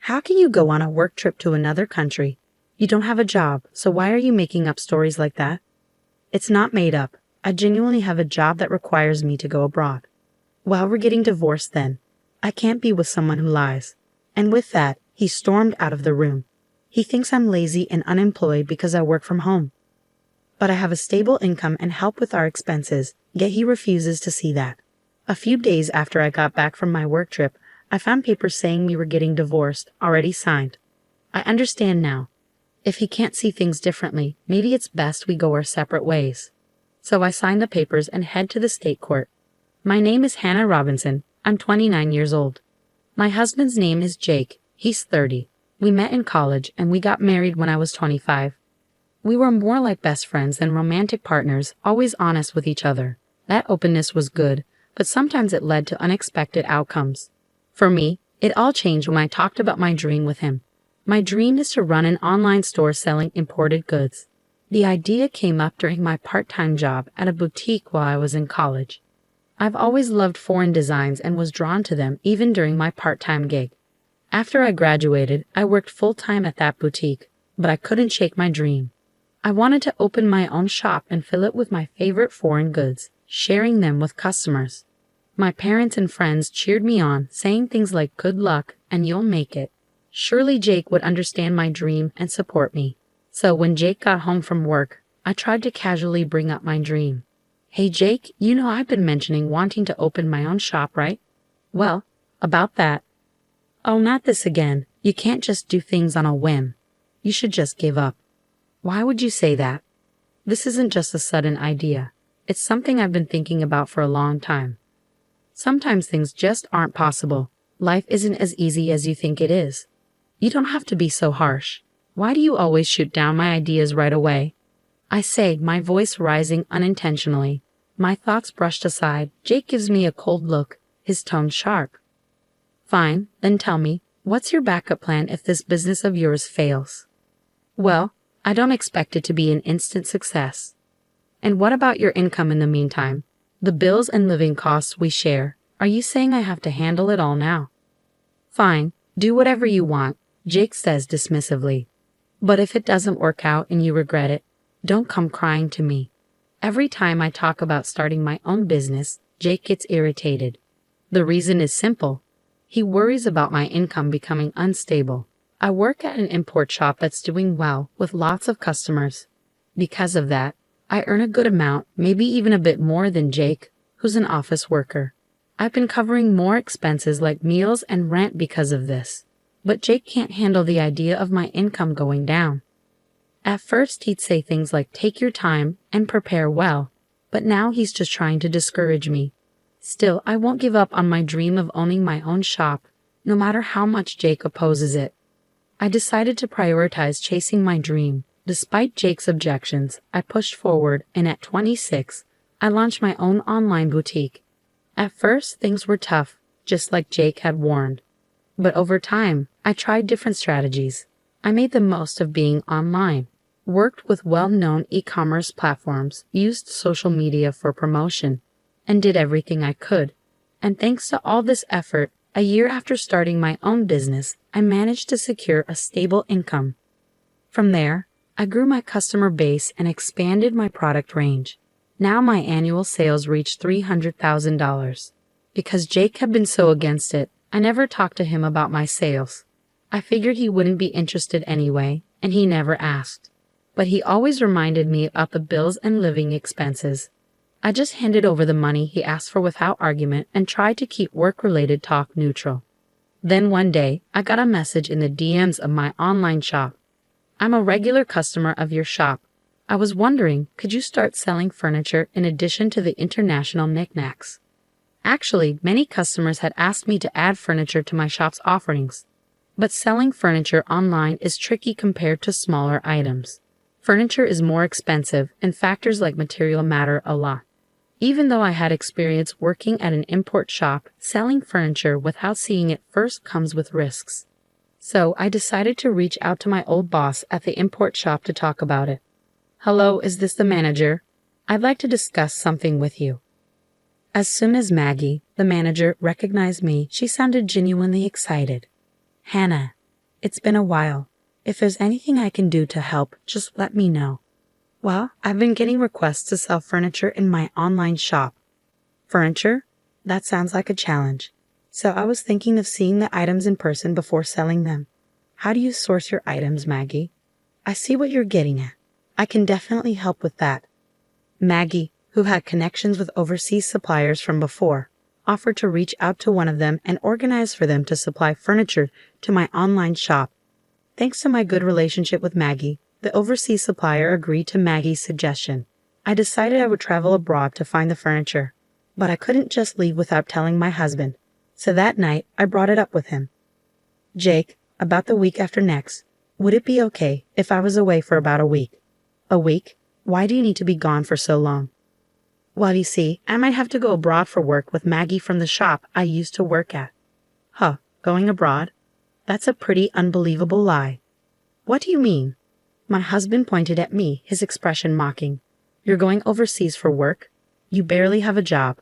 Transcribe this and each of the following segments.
How can you go on a work trip to another country? You don't have a job, so why are you making up stories like that? It's not made up. I genuinely have a job that requires me to go abroad. Well, we're getting divorced then. I can't be with someone who lies. And with that, he stormed out of the room. He thinks I'm lazy and unemployed because I work from home. But I have a stable income and help with our expenses, yet he refuses to see that. A few days after I got back from my work trip, I found papers saying we were getting divorced, already signed. I understand now. If he can't see things differently, maybe it's best we go our separate ways. So I signed the papers and head to the state court. My name is Hannah Robinson. I'm 29 years old. My husband's name is Jake. He's 30. We met in college and we got married when I was 25. We were more like best friends than romantic partners, always honest with each other. That openness was good, but sometimes it led to unexpected outcomes. For me, it all changed when I talked about my dream with him. My dream is to run an online store selling imported goods. The idea came up during my part-time job at a boutique while I was in college. I've always loved foreign designs and was drawn to them even during my part-time gig. After I graduated, I worked full-time at that boutique, but I couldn't shake my dream. I wanted to open my own shop and fill it with my favorite foreign goods, sharing them with customers. My parents and friends cheered me on, saying things like good luck and you'll make it. Surely Jake would understand my dream and support me. So when Jake got home from work, I tried to casually bring up my dream. Hey Jake, you know I've been mentioning wanting to open my own shop, right? Well, about that. Oh, not this again. You can't just do things on a whim. You should just give up. Why would you say that? This isn't just a sudden idea. It's something I've been thinking about for a long time. Sometimes things just aren't possible. Life isn't as easy as you think it is. You don't have to be so harsh. Why do you always shoot down my ideas right away? I say, my voice rising unintentionally. My thoughts brushed aside. Jake gives me a cold look, his tone sharp. Fine, then tell me, what's your backup plan if this business of yours fails? Well, I don't expect it to be an instant success. And what about your income in the meantime? The bills and living costs we share. Are you saying I have to handle it all now? Fine, do whatever you want, Jake says dismissively. But if it doesn't work out and you regret it, don't come crying to me. Every time I talk about starting my own business, Jake gets irritated. The reason is simple. He worries about my income becoming unstable. I work at an import shop that's doing well with lots of customers. Because of that, I earn a good amount, maybe even a bit more than Jake, who's an office worker. I've been covering more expenses like meals and rent because of this. But Jake can't handle the idea of my income going down. At first he'd say things like take your time and prepare well, but now he's just trying to discourage me. Still, I won't give up on my dream of owning my own shop, no matter how much Jake opposes it. I decided to prioritize chasing my dream. Despite Jake's objections, I pushed forward, and at 26, I launched my own online boutique. At first, things were tough, just like Jake had warned. But over time, I tried different strategies. I made the most of being online, worked with well-known e-commerce platforms, used social media for promotion, and did everything I could. And thanks to all this effort, a year after starting my own business, I managed to secure a stable income. From there, I grew my customer base and expanded my product range. Now my annual sales reached $300,000. Because Jake had been so against it, I never talked to him about my sales. I figured he wouldn't be interested anyway, and he never asked. But he always reminded me about the bills and living expenses. I just handed over the money he asked for without argument and tried to keep work-related talk neutral. Then one day, I got a message in the DMs of my online shop. I'm a regular customer of your shop. I was wondering, could you start selling furniture in addition to the international knickknacks? Actually, many customers had asked me to add furniture to my shop's offerings. But selling furniture online is tricky compared to smaller items. Furniture is more expensive, and factors like material matter a lot. Even though I had experience working at an import shop, selling furniture without seeing it first comes with risks. So I decided to reach out to my old boss at the import shop to talk about it. Hello, is this the manager? I'd like to discuss something with you. As soon as Maggie, the manager, recognized me, she sounded genuinely excited. Hannah, It's been a while. If there's anything I can do to help, just let me know. Well, I've been getting requests to sell furniture in my online shop. Furniture? That sounds like a challenge. So I was thinking of seeing the items in person before selling them. How do you source your items, Maggie? I see what you're getting at. I can definitely help with that. Maggie, who had connections with overseas suppliers from before, offered to reach out to one of them and organize for them to supply furniture to my online shop. Thanks to my good relationship with Maggie, the overseas supplier agreed to Maggie's suggestion. I decided I would travel abroad to find the furniture, but I couldn't just leave without telling my husband. So that night, I brought it up with him. Jake, about the week after next, would it be okay if I was away for about a week? A week? Why do you need to be gone for so long? Well, you see, I might have to go abroad for work with Maggie from the shop I used to work at. Huh, going abroad? That's a pretty unbelievable lie. What do you mean? My husband pointed at me, his expression mocking. You're going overseas for work? You barely have a job.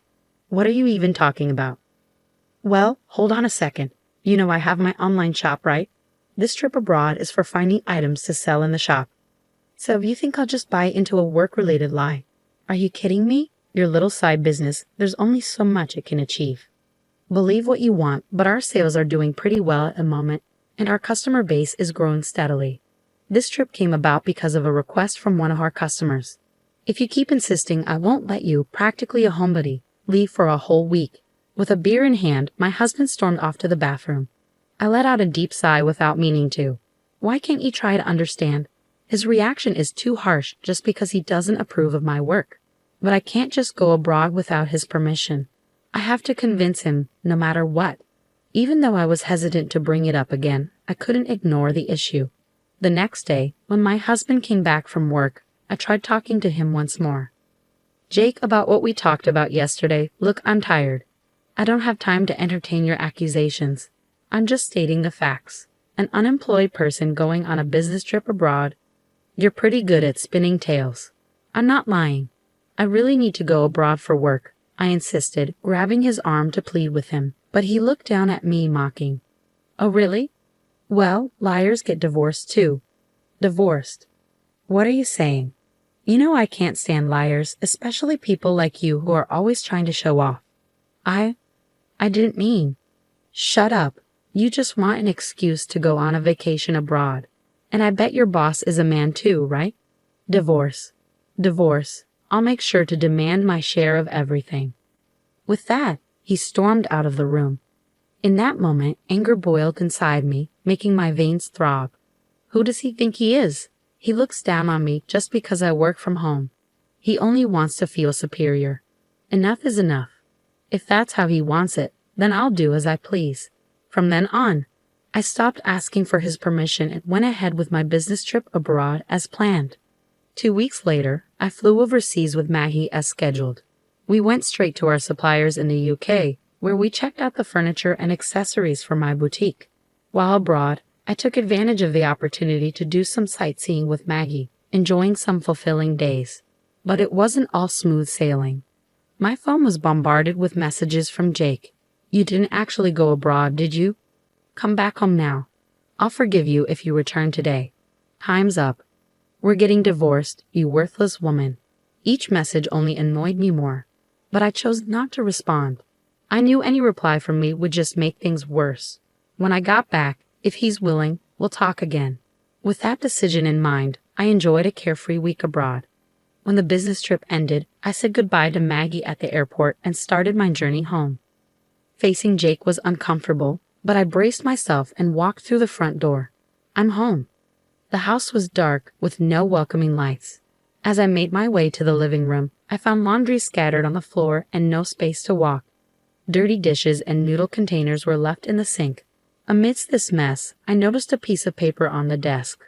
What are you even talking about? Well, hold on a second. You know I have my online shop, right? This trip abroad is for finding items to sell in the shop. So if you think I'll just buy into a work-related lie, are you kidding me? Your little side business, there's only so much it can achieve. Believe what you want, but our sales are doing pretty well at the moment, and our customer base is growing steadily. This trip came about because of a request from one of our customers. If you keep insisting I won't let you, practically a homebody, leave for a whole week. With a beer in hand, my husband stormed off to the bathroom. I let out a deep sigh without meaning to. Why can't you try to understand? His reaction is too harsh just because he doesn't approve of my work. But I can't just go abroad without his permission. I have to convince him, no matter what. Even though I was hesitant to bring it up again, I couldn't ignore the issue. The next day, when my husband came back from work, I tried talking to him once more. Jake, about what we talked about yesterday, look, I'm tired. I don't have time to entertain your accusations. I'm just stating the facts. An unemployed person going on a business trip abroad. You're pretty good at spinning tales. I'm not lying. I really need to go abroad for work, I insisted, grabbing his arm to plead with him, but he looked down at me mocking. Oh, really? Well, liars get divorced too. Divorced? What are you saying? You know I can't stand liars, especially people like you who are always trying to show off. I didn't mean. Shut up. You just want an excuse to go on a vacation abroad. And I bet your boss is a man too, right? Divorce. Divorce. I'll make sure to demand my share of everything. With that, he stormed out of the room. In that moment, anger boiled inside me, making my veins throb. Who does he think he is? He looks down on me just because I work from home. He only wants to feel superior. Enough is enough. If that's how he wants it, then I'll do as I please. From then on, I stopped asking for his permission and went ahead with my business trip abroad as planned. 2 weeks later, I flew overseas with Maggie as scheduled. We went straight to our suppliers in the UK, where we checked out the furniture and accessories for my boutique. While abroad, I took advantage of the opportunity to do some sightseeing with Maggie, enjoying some fulfilling days. But it wasn't all smooth sailing. My phone was bombarded with messages from Jake. You didn't actually go abroad, did you? Come back home now. I'll forgive you if you return today. Time's up. We're getting divorced, you worthless woman. Each message only annoyed me more, but I chose not to respond. I knew any reply from me would just make things worse. When I got back, if he's willing, we'll talk again. With that decision in mind, I enjoyed a carefree week abroad. When the business trip ended, I said goodbye to Maggie at the airport and started my journey home. Facing Jake was uncomfortable, but I braced myself and walked through the front door. I'm home. The house was dark, with no welcoming lights. As I made my way to the living room, I found laundry scattered on the floor and no space to walk. Dirty dishes and noodle containers were left in the sink. Amidst this mess, I noticed a piece of paper on the desk.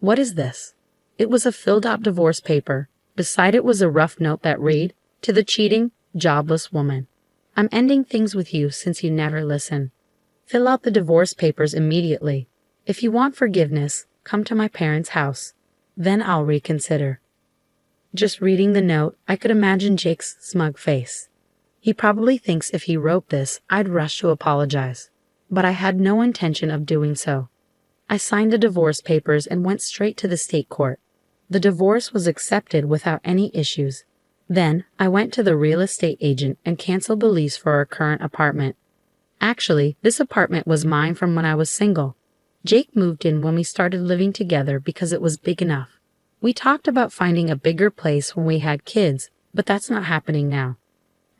What is this? It was a filled-out divorce paper. Beside it was a rough note that read, "To the cheating, jobless woman. I'm ending things with you since you never listen. Fill out the divorce papers immediately. If you want forgiveness, come to my parents' house. Then I'll reconsider." Just reading the note, I could imagine Jake's smug face. He probably thinks if he wrote this, I'd rush to apologize. But I had no intention of doing so. I signed the divorce papers and went straight to the state court. The divorce was accepted without any issues. Then, I went to the real estate agent and canceled the lease for our current apartment. Actually, this apartment was mine from when I was single. Jake moved in when we started living together because it was big enough. We talked about finding a bigger place when we had kids, but that's not happening now.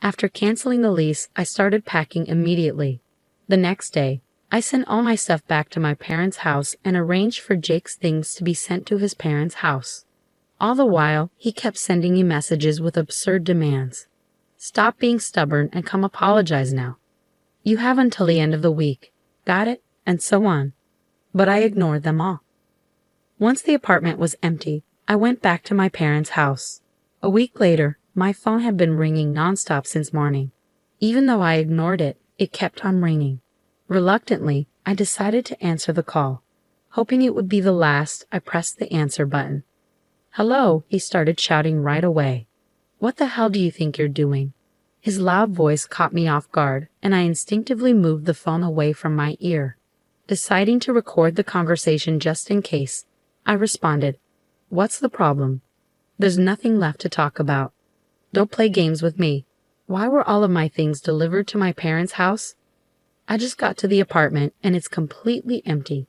After canceling the lease, I started packing immediately. The next day, I sent all my stuff back to my parents' house and arranged for Jake's things to be sent to his parents' house. All the while, he kept sending me messages with absurd demands. Stop being stubborn and come apologize now. You have until the end of the week. Got it? And so on. But I ignored them all. Once the apartment was empty, I went back to my parents' house. A week later, my phone had been ringing nonstop since morning. Even though I ignored it, it kept on ringing. Reluctantly, I decided to answer the call. Hoping it would be the last, I pressed the answer button. "Hello," he started shouting right away. "What the hell do you think you're doing?" His loud voice caught me off guard, and I instinctively moved the phone away from my ear. Deciding to record the conversation just in case, I responded, "What's the problem?" "There's nothing left to talk about." "Don't play games with me. Why were all of my things delivered to my parents' house?" "I just got to the apartment and it's completely empty."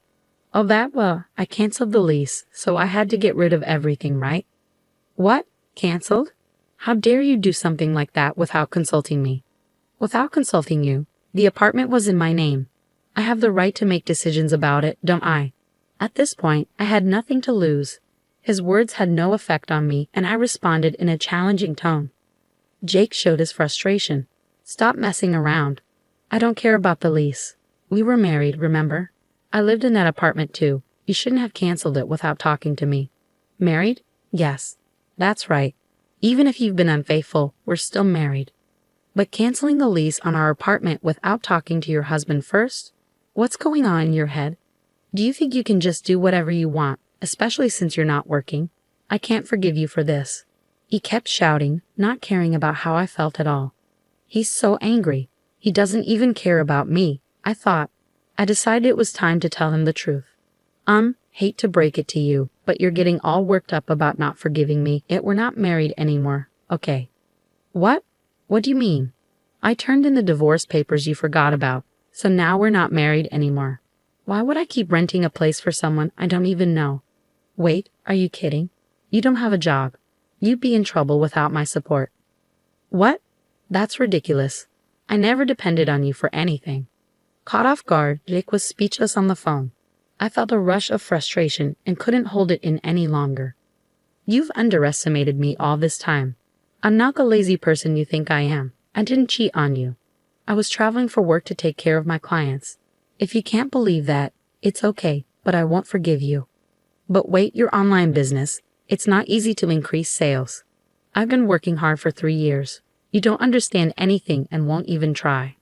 "Oh, well, I canceled the lease, so I had to get rid of everything, right?" "What? Canceled? How dare you do something like that without consulting me?" "Without consulting you? The apartment was in my name. I have the right to make decisions about it, don't I?" At this point, I had nothing to lose. His words had no effect on me, and I responded in a challenging tone. Jake showed his frustration. "Stop messing around. I don't care about the lease. We were married, remember? I lived in that apartment too. You shouldn't have canceled it without talking to me." "Married? Yes. That's right. Even if you've been unfaithful, we're still married. But canceling the lease on our apartment without talking to your husband first? What's going on in your head? Do you think you can just do whatever you want, especially since you're not working? I can't forgive you for this." He kept shouting, not caring about how I felt at all. He's so angry. He doesn't even care about me, I thought. I decided it was time to tell him the truth. Hate to break it to you, but you're getting all worked up about not forgiving me. We're not married anymore, okay?" "What? What do you mean?" "I turned in the divorce papers you forgot about, so now we're not married anymore. Why would I keep renting a place for someone I don't even know?" "Wait, are you kidding? You don't have a job. You'd be in trouble without my support." "What? That's ridiculous. I never depended on you for anything." Caught off guard, Jake was speechless on the phone. I felt a rush of frustration and couldn't hold it in any longer. "You've underestimated me all this time. I'm not the lazy person you think I am. I didn't cheat on you. I was traveling for work to take care of my clients. If you can't believe that, it's okay, but I won't forgive you." "But wait, your online business. It's not easy to increase sales. I've been working hard for 3 years. You don't understand anything and won't even try."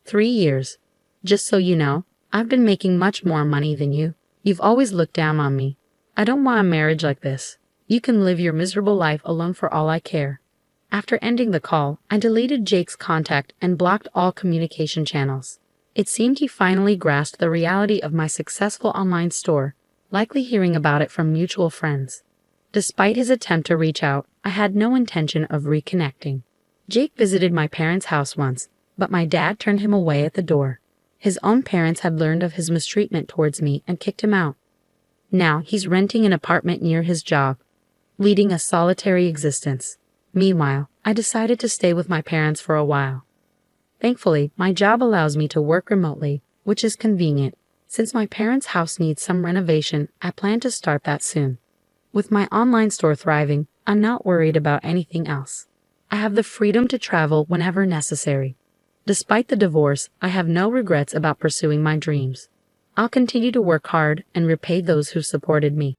3 years. Just so you know, I've been making much more money than you. You've always looked down on me. I don't want a marriage like this. You can live your miserable life alone for all I care. After ending the call, I deleted Jake's contact and blocked all communication channels. It seemed he finally grasped the reality of my successful online store, likely hearing about it from mutual friends. Despite his attempt to reach out, I had no intention of reconnecting. Jake visited my parents' house once, but my dad turned him away at the door. His own parents had learned of his mistreatment towards me and kicked him out. Now he's renting an apartment near his job, leading a solitary existence. Meanwhile, I decided to stay with my parents for a while. Thankfully, my job allows me to work remotely, which is convenient. Since my parents' house needs some renovation, I plan to start that soon. With my online store thriving, I'm not worried about anything else. I have the freedom to travel whenever necessary. Despite the divorce, I have no regrets about pursuing my dreams. I'll continue to work hard and repay those who supported me.